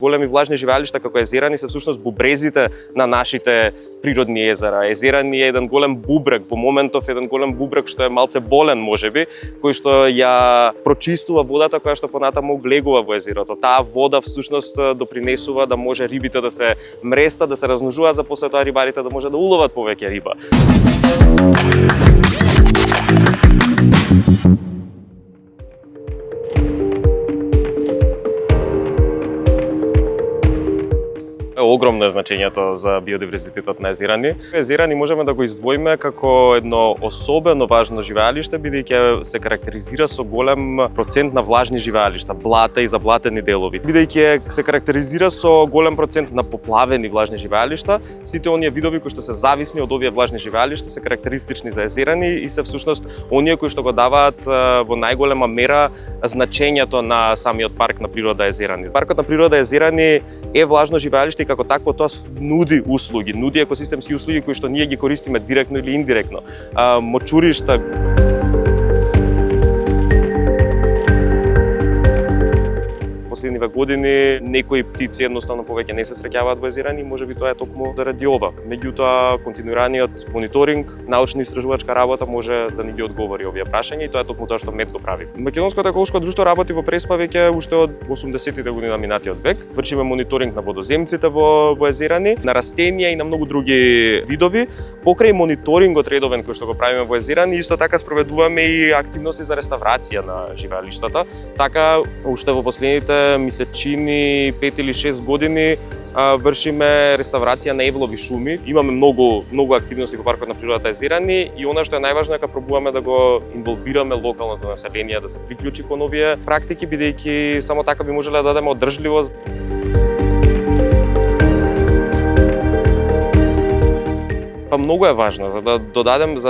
Големи влажни живеалишта како езерани се всушност бубрезите на нашите природни езера. Езерани е еден голем бубрек, во моментов еден голем бубрек што е малце болен можеби, кој што ја прочистува водата која што понатаму влегува во езерото. Таа вода всушност допринесува да може рибите да се мрестат, да се размножуваат, за после тоа рибарите да може да уловат повеќе риба. Огромно е значењето за биодиверзитетот на езерани. Езерани можеме да го издвоиме како едно особено важно живеалиште, бидејќи се карактеризира со голем процент на влажни живеалишта, блата и заблатени делови. Бидејќи се карактеризира со голем процент на поплавени влажни живеалишта, сите оние видови кои што се зависни од овие влажни живеалишта се карактеристични за езерани и се всушност оние кои што го даваат во најголема мера значењето на самиот парк на природа Езерани. Паркот на природа Езерани е влажно живеалиште и како такво тоа нуди услуги, нуди екосистемски услуги кои што ние ги користиме директно или индиректно. Мочуришта, последниве години некои птици едноставно повеќе не се среќаваат во езерани, можеби тоа е токму заради ова. Меѓутоа, континуираниот мониторинг, научно-истражувачка работа може да ни ги одговори овие прашања и тоа е токму тоа што МЕД го прави. Македонското еколошко друштво работи во Преспа веќе уште од 80-тите години на минатиот век. Вршиме мониторинг на водоземците во езерани, на растенија и на многу други видови. Покрај мониторингот редовен кој што го правиме во езерани, исто така спроведуваме и активности за реставрација на живеалиштата. Така, уште во последните ми се чини 5 или 6 години вршиме реставрација на евлови шуми. Имаме многу активности во паркот на природата Езерани и она што е најважно е дека пробуваме да го инволвираме локалното население да се приклучи кон овие практики, бидејќи само така би можеле да дадеме одржливост. Па многу е важно за да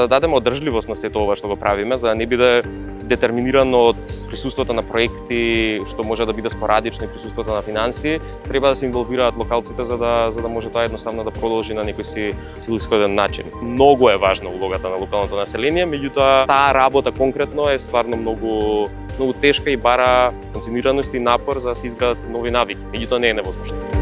дадеме одржливост на сето ова што го правиме, за да не биде детерминирано од присуството на проекти што може да биде спорадично и присуството на финансии, треба да се инволвираат локалците за да може тоа едноставно да продолжи на некој си целисходен начин. Многу е важна улогата на локалното население, меѓутоа таа работа конкретно е стварно многу тешка и бара континуираност и напор за да се изградат нови навики. Меѓутоа не е невозможно.